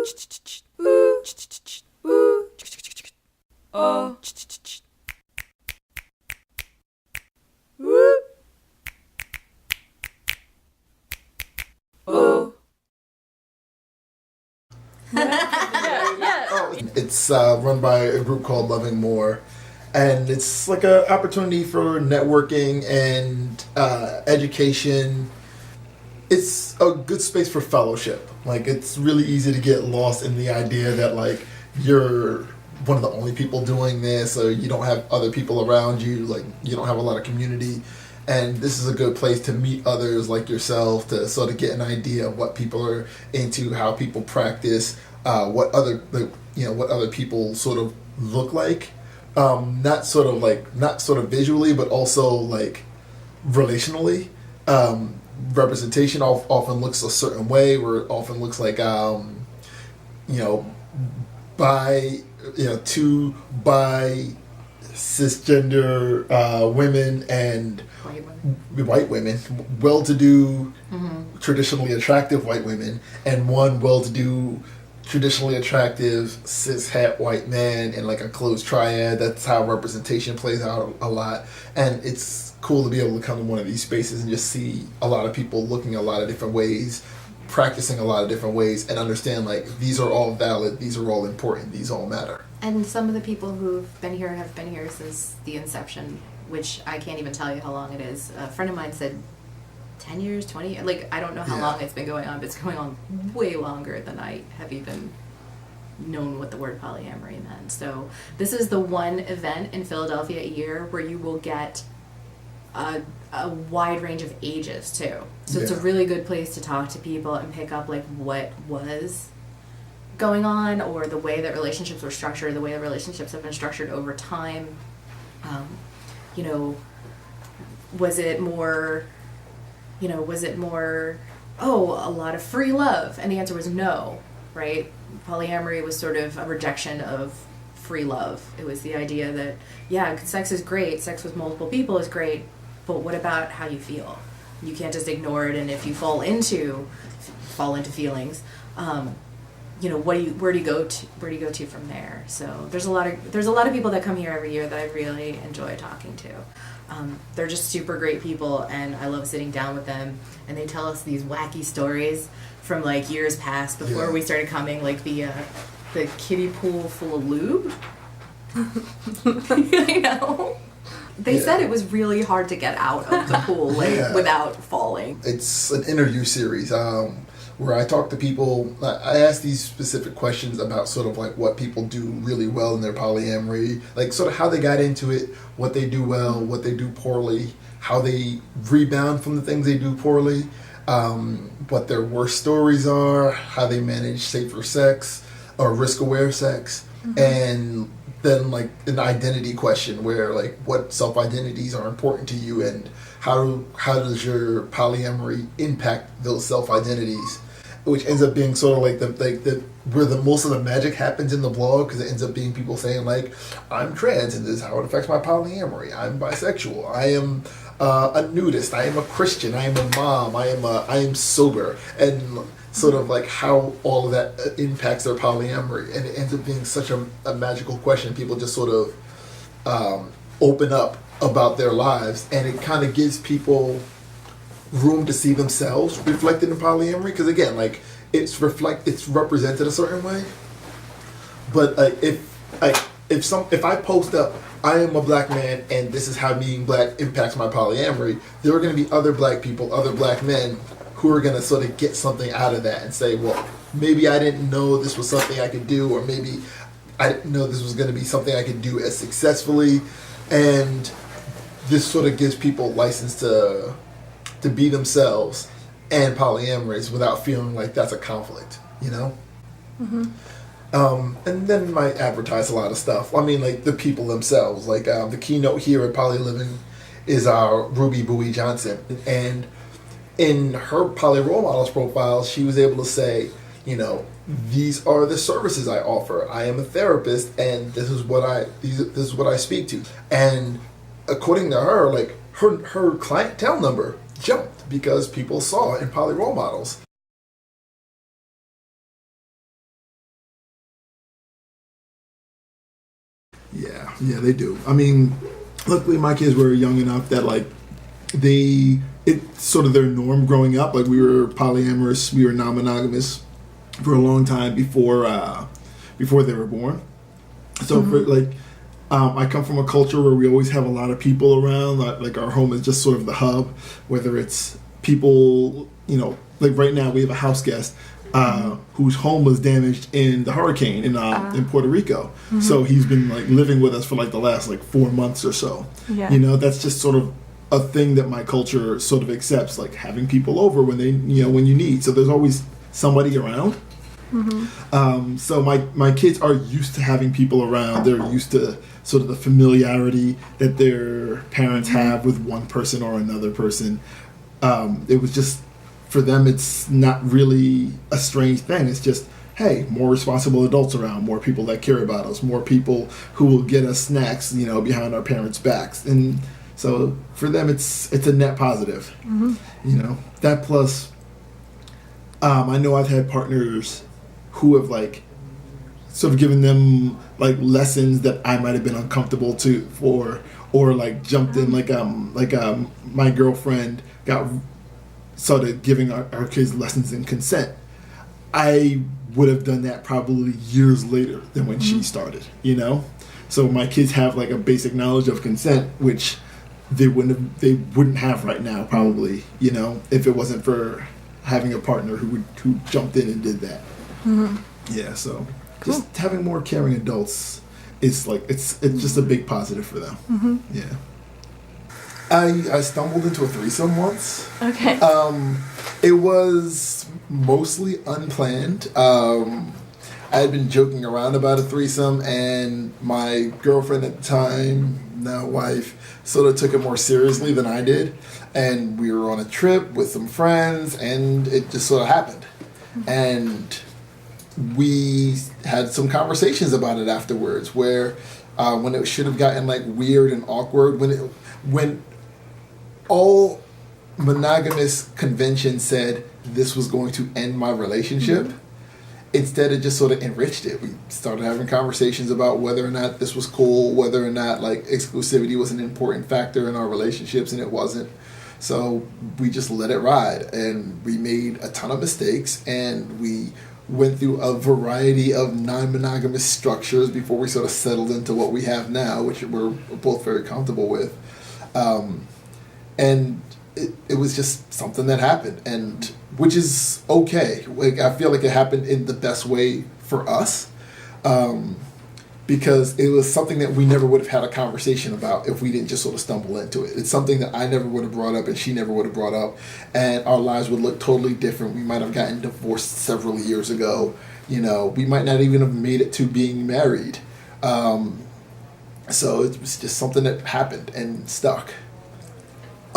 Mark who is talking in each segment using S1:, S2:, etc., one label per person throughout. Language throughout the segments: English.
S1: It's run by a group called Loving More, and it's like an opportunity for networking and education. It's a good space for fellowship. Like, it's really easy to get lost in the idea that, like, you're one of the only people doing this, or you don't have other people around you, like, you don't have a lot of community. And this is a good place to meet others like yourself, to sort of get an idea of what people are into, how people practice, what other people sort of look like, not sort of visually, but also like relationally. Representation often looks a certain way, where it often looks like two cisgender women and white women, well-to-do, traditionally attractive white women, and one well-to-do, traditionally attractive cis-het white man in like a closed triad. That's how representation plays out a lot, and it's cool to be able to come to one of these spaces and just see a lot of people looking a lot of different ways, practicing a lot of different ways, and understand like these are all valid, these are all important, these all matter.
S2: And some of the people who've been here have been here since the inception, which I can't even tell you how long it is. A friend of mine said 10 years, 20 years, like I don't know how long it's been going on, but it's going on way longer than I have even known what the word polyamory meant. So this is the one event in Philadelphia a year where you will get a wide range of ages too. So it's a really good place to talk to people and pick up like what was going on, or the way that relationships were structured, the way that relationships have been structured over time. Was it more, a lot of free love? And the answer was no, right? Polyamory was sort of a rejection of free love. It was the idea that, yeah, sex is great, sex with multiple people is great, but what about how you feel? You can't just ignore it, and if you fall into feelings, where do you go to from there? So there's a lot of people that come here every year that I really enjoy talking to. They're just super great people, and I love sitting down with them, and they tell us these wacky stories from like years past before we started coming, like the kiddie pool full of lube. I know. They said it was really hard to get out of the pool without falling.
S1: It's an interview series where I talk to people. I ask these specific questions about sort of like what people do really well in their polyamory, like sort of how they got into it, what they do well, what they do poorly, how they rebound from the things they do poorly, what their worst stories are, how they manage safer sex or risk-aware sex, and then like an identity question where like what self-identities are important to you, and how does your polyamory impact those self-identities, which ends up being sort of like the where the most of the magic happens in the blog, because it ends up being people saying like, I'm trans and this is how it affects my polyamory, I'm bisexual, I am a nudist, I am a Christian, I am a mom, I am sober, and sort of like how all of that impacts their polyamory. And it ends up being such a magical question. People just sort of open up about their lives, and it kind of gives people room to see themselves reflected in polyamory, because again, like it's represented a certain way. But if I post up, I am a black man and this is how being black impacts my polyamory, there are going to be other black people, other black men who are going to sort of get something out of that and say, well, maybe I didn't know this was something I could do, or maybe I didn't know this was going to be something I could do as successfully. And this sort of gives people license to be themselves and polyamorous without feeling like that's a conflict, you know? Mm-hmm. And then might advertise a lot of stuff. I mean, like the people themselves. Like the keynote here at Poly Living is our Ruby Bowie Johnson, and in her Poly Role Models profile, she was able to say, these are the services I offer. I am a therapist, and this is what I speak to. And according to her, like her clientele number jumped because people saw it in Poly Role Models. Yeah, they do. I mean, luckily my kids were young enough that like it's sort of their norm growing up. Like we were polyamorous, we were non-monogamous for a long time before they were born. So for like, I come from a culture where we always have a lot of people around. Like our home is just sort of the hub, whether it's people, you know, like right now we have a house guest whose home was damaged in the hurricane in Puerto Rico. So he's been like living with us for like the last like 4 months or so.
S3: Yeah.
S1: You know, that's just sort of a thing that my culture sort of accepts, like having people over when they, you know, when you need. So there's always somebody around. So my kids are used to having people around. They're used to sort of the familiarity that their parents have with one person or another person. It was just, for them, it's not really a strange thing. It's just, hey, more responsible adults around, more people that care about us, more people who will get us snacks, you know, behind our parents' backs. And so for them, it's a net positive. You know, that plus, I know I've had partners who have like sort of given them like lessons that I might have been uncomfortable for, or like jumped in like my girlfriend started giving our kids lessons in consent. I would have done that probably years later than when she started, you know? So my kids have like a basic knowledge of consent, which they wouldn't have right now probably, you know, if it wasn't for having a partner who jumped in and did that. Yeah, so just having more caring adults is like it's just a big positive for them. Yeah. I stumbled into a threesome once.
S3: Okay.
S1: It was mostly unplanned. I had been joking around about a threesome, and my girlfriend at the time, now wife, sort of took it more seriously than I did. And we were on a trip with some friends, and it just sort of happened. And we had some conversations about it afterwards, where when it should have gotten like weird and awkward, when all monogamous convention said this was going to end my relationship, instead it just sort of enriched it. We started having conversations about whether or not this was cool, whether or not like exclusivity was an important factor in our relationships, and it wasn't. So we just let it ride, and we made a ton of mistakes, and we went through a variety of non-monogamous structures before we sort of settled into what we have now, which we're both very comfortable with. And it was just something that happened, and which is okay. Like, I feel like it happened in the best way for us, because it was something that we never would have had a conversation about if we didn't just sort of stumble into it. It's something that I never would have brought up and she never would have brought up, and our lives would look totally different. We might have gotten divorced several years ago. You know, we might not even have made it to being married. So it was just something that happened and stuck.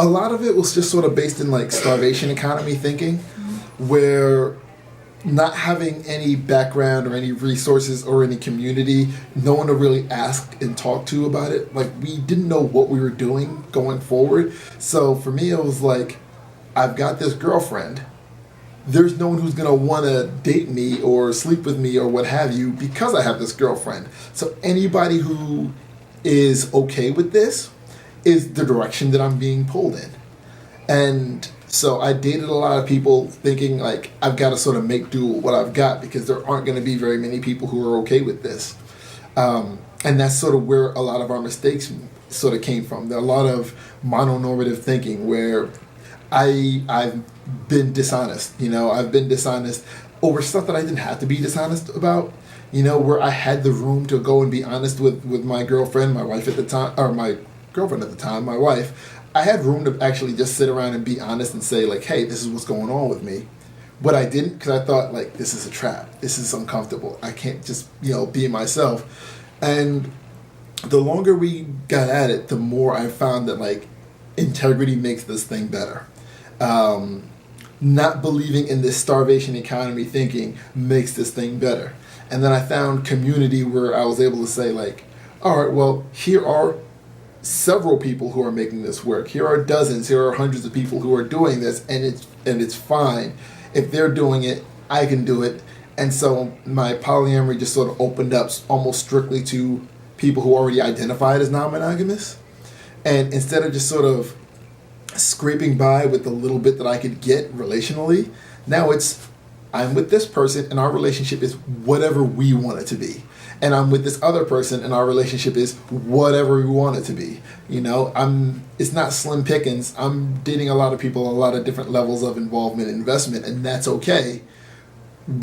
S1: A lot of it was just sort of based in like starvation economy thinking, where not having any background or any resources or any community, no one to really ask and talk to about it. Like, we didn't know what we were doing going forward. So for me, it was like, I've got this girlfriend. There's no one who's going to want to date me or sleep with me or what have you because I have this girlfriend. So anybody who is okay with this is the direction that I'm being pulled in. And so I dated a lot of people thinking like, I've got to sort of make do with what I've got because there aren't going to be very many people who are okay with this. And that's sort of where a lot of our mistakes sort of came from. There are a lot of mononormative thinking where I've been dishonest. You know, I've been dishonest over stuff that I didn't have to be dishonest about. You know, where I had the room to go and be honest with my girlfriend, my wife at the time, or my girlfriend at the time, my wife. I had room to actually just sit around and be honest and say like, hey, this is what's going on with me. But I didn't, because I thought like, this is a trap. This is uncomfortable. I can't just, you know, be myself. And the longer we got at it, the more I found that like integrity makes this thing better. Not believing in this starvation economy thinking makes this thing better. And then I found community where I was able to say like, all right, well, here are several people who are making this work. Here are dozens, here are hundreds of people who are doing this, and it's fine. If they're doing it, I can do it. And so my polyamory just sort of opened up almost strictly to people who already identified as non-monogamous. And instead of just sort of scraping by with the little bit that I could get relationally, now it's I'm with this person and our relationship is whatever we want it to be. And I'm with this other person and our relationship is whatever we want it to be. You know, it's not slim pickings. I'm dating a lot of people, a lot of different levels of involvement and investment, and that's okay.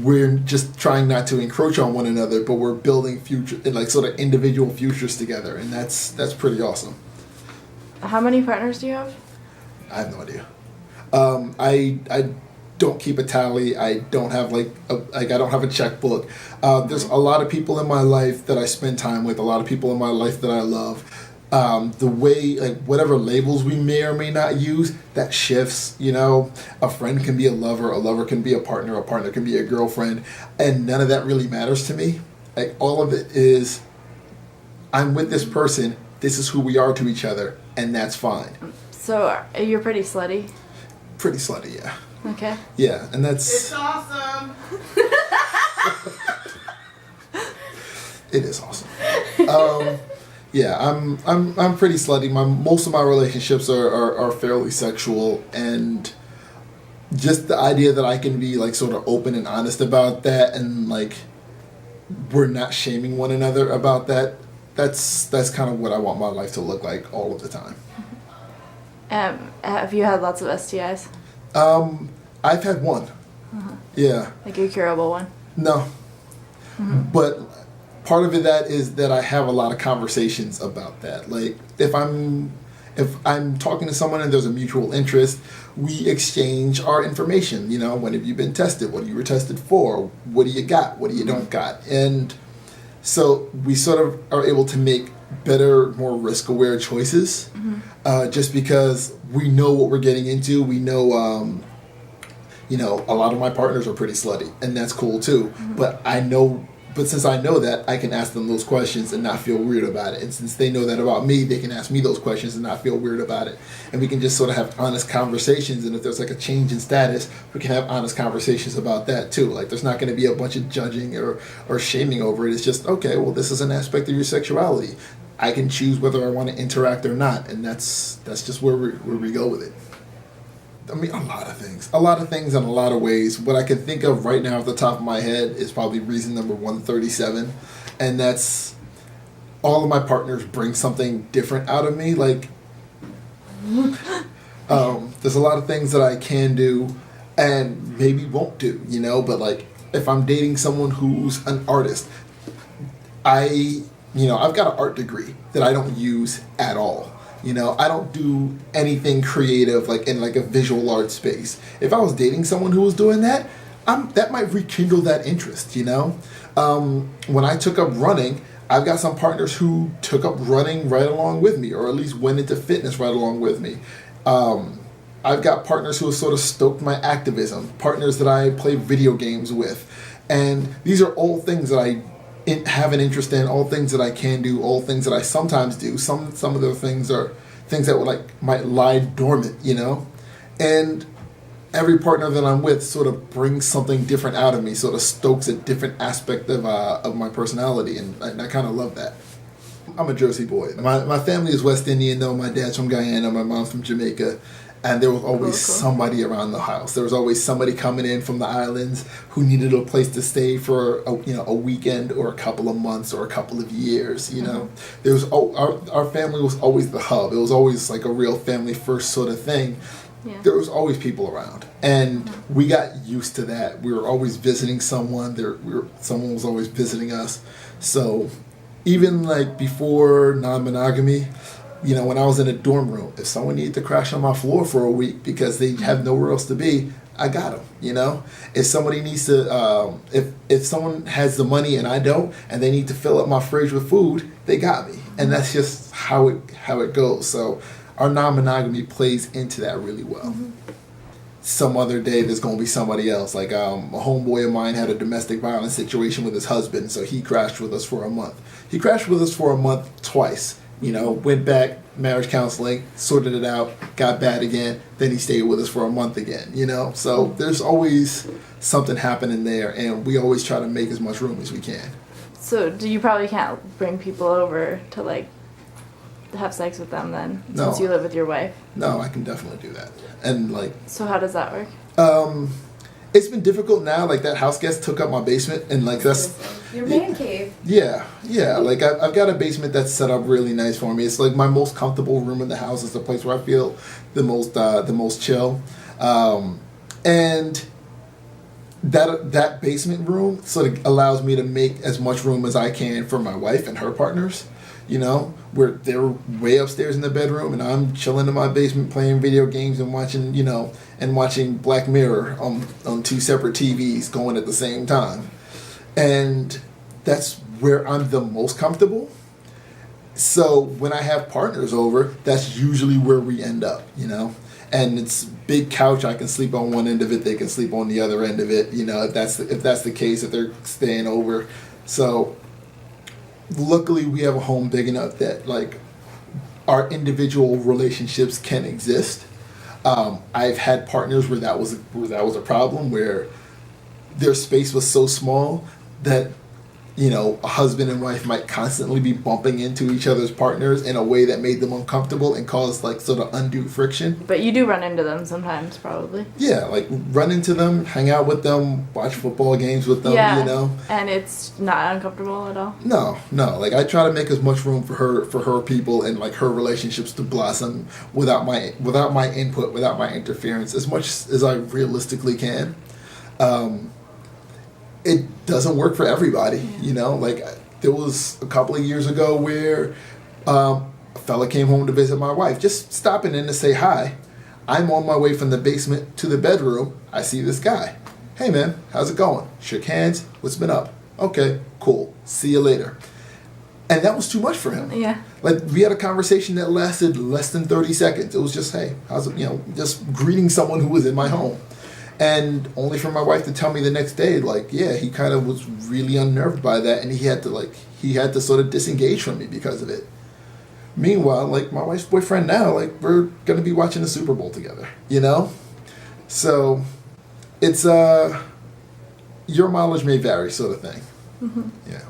S1: We're just trying not to encroach on one another, but we're building future, like sort of individual futures together, and that's pretty awesome.
S3: How many partners do you have?
S1: I have no idea. I don't keep a tally. I don't have I don't have a checkbook. There's a lot of people in my life that I spend time with. A lot of people in my life that I love. The way, like, whatever labels we may or may not use, that shifts. You know, a friend can be a lover can be a partner can be a girlfriend, and none of that really matters to me. Like, all of it is, I'm with this person. This is who we are to each other, and that's fine.
S3: So you're pretty slutty?
S1: Pretty slutty, yeah.
S3: Okay.
S1: Yeah, and that's...
S4: It's awesome.
S1: It is awesome. Yeah, I'm pretty slutty. Most of my relationships are fairly sexual, and just the idea that I can be, like, sort of open and honest about that, and, like, we're not shaming one another about that. That's kind of what I want my life to look like all of the time.
S3: Have you had lots of STIs?
S1: I've had one.
S3: Uh-huh.
S1: Yeah.
S3: Like a curable one?
S1: No.
S3: Mm-hmm.
S1: But part of it is that I have a lot of conversations about that. Like, if I'm talking to someone and there's a mutual interest, we exchange our information. You know, when have you been tested? What you were tested for? What do you got? What do you don't got? And so we sort of are able to make better, more risk-aware choices, just because we know what we're getting into. We know, you know, a lot of my partners are pretty slutty, and that's cool too. But since I know that, I can ask them those questions and not feel weird about it. And since they know that about me, they can ask me those questions and not feel weird about it. And we can just sort of have honest conversations. And if there's like a change in status, we can have honest conversations about that too. Like, there's not going to be a bunch of judging or shaming over it. It's just, okay, well, this is an aspect of your sexuality. I can choose whether I want to interact or not. And that's just where we go with it. I mean, a lot of things in a lot of ways. What I can think of right now off the top of my head is probably reason number 137. And that's all of my partners bring something different out of me. Like, there's a lot of things that I can do and maybe won't do, you know, but like, if I'm dating someone who's an artist, I've got an art degree that I don't use at all. You know, I don't do anything creative, like in like a visual art space. If I was dating someone who was doing that, that might rekindle that interest, you know? When I took up running, I've got some partners who took up running right along with me, or at least went into fitness right along with me. I've got partners who have sort of stoked my activism, partners that I play video games with. And these are all things that I have an interest in, all things that I can do, all things that I sometimes do. Some of the things are things that might lie dormant, you know? And every partner that I'm with sort of brings something different out of me, sort of stokes a different aspect of my personality, and I kind of love that. I'm a Jersey boy. My family is West Indian, though. My dad's from Guyana, my mom's from Jamaica. And there was always somebody around the house. There was always somebody coming in from the islands who needed a place to stay for a weekend or a couple of months or a couple of years. You know, there was our family was always the hub. It was always like a real family first sort of thing. Yeah. There was always people around, and we got used to that. We were always visiting someone. Someone was always visiting us. So even like before non-monogamy, you know, when I was in a dorm room, if someone needed to crash on my floor for a week because they have nowhere else to be, I got them, you know? If somebody needs to, if someone has the money and I don't, and they need to fill up my fridge with food, they got me. And that's just how it goes. So our non-monogamy plays into that really well. Some other day there's going to be somebody else. Like a homeboy of mine had a domestic violence situation with his husband, so he crashed with us for a month. He crashed with us for a month twice. You know, went back, marriage counseling, sorted it out, got bad again, then he stayed with us for a month again, you know? So there's always something happening there, and we always try to make as much room as we can.
S3: So do you probably can't bring people over to like have sex with them then,
S1: No.
S3: since you live with your wife?
S1: No, I can definitely do that. And like,
S3: So how does that work?
S1: it's been difficult now. Like that house guest took up my basement, and like that's
S2: Your man cave.
S1: yeah. Like I've got a basement that's set up really nice for me. It's like my most comfortable room in the house. It's the place where I feel the most chill, and that basement room sort of allows me to make as much room as I can for my wife and her partners. You know, where they're way upstairs in the bedroom, and I'm chilling in my basement playing video games and watching Black Mirror on two separate TVs going at the same time. And that's where I'm the most comfortable. So when I have partners over, that's usually where we end up, you know. And it's big couch. I can sleep on one end of it. They can sleep on the other end of it. You know, if that's the case, if they're staying over. So luckily, we have a home big enough that like our individual relationships can exist. I've had partners where that was a problem, where their space was so small that, you know, a husband and wife might constantly be bumping into each other's partners in a way that made them uncomfortable and caused like sort of undue friction.
S3: But you do run into them sometimes, probably.
S1: Yeah, like run into them, hang out with them, watch football games with them,
S3: Yeah,
S1: you know.
S3: and it's not uncomfortable at all.
S1: No. Like I try to make as much room for her people and like her relationships to blossom without my input, without my interference, as much as I realistically can. It doesn't work for everybody, you know. Like there was a couple of years ago where a fella came home to visit my wife, just stopping in to say hi. I'm on my way from the basement to the bedroom. I see this guy. Hey man, how's it going? Shook hands. What's been up? Okay, cool. See you later. And that was too much for him.
S3: Yeah.
S1: Like we had a conversation that lasted less than 30 seconds. It was just, hey, how's it, you know, just greeting someone who was in my home. And only for my wife to tell me the next day, like, yeah, he kind of was really unnerved by that, and he had to sort of disengage from me because of it. Meanwhile, like my wife's boyfriend now, like we're gonna be watching the Super Bowl together, you know? So it's your mileage may vary sort of thing.
S3: Mm-hmm.
S1: Yeah.